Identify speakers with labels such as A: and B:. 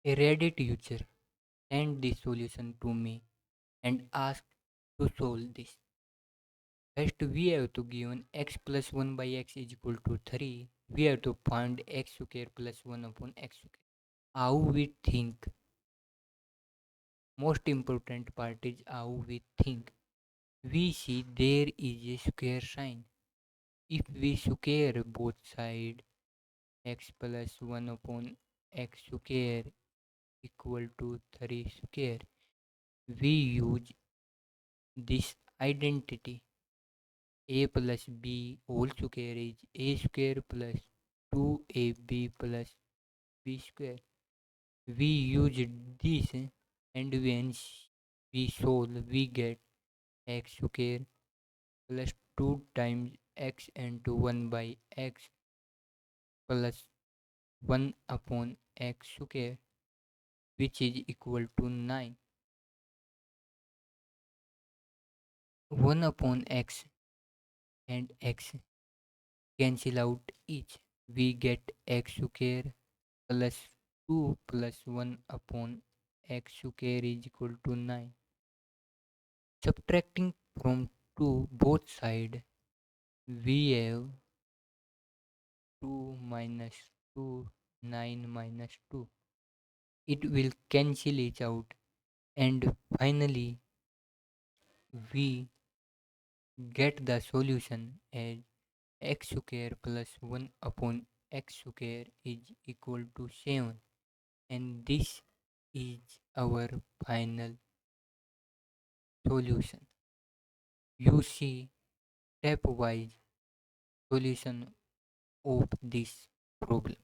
A: A Reddit user sent this solution to me and asked to solve this. First, we have to given x plus 1 by x is equal to 3. We have to find x square plus 1 upon x square. How we think. Most important part is how we think. We see there is a square sign. If we square both sides, x plus 1 upon x square equal to 3 square, we use this identity. A plus b whole square is a square plus 2ab plus b square. We use this and when we solve we get x square plus 2 times x into 1 by x plus 1 upon x square, which is equal to 9. 1 upon x and x cancel out each. We get x square plus 2 plus 1 upon x square is equal to 9. Subtracting from 2 both sides, we have 2 minus 2, 9 minus 2. It will cancel each out, and finally we get the solution as x square plus 1 upon x square is equal to 7, and this is our final solution. You see stepwise solution of this problem.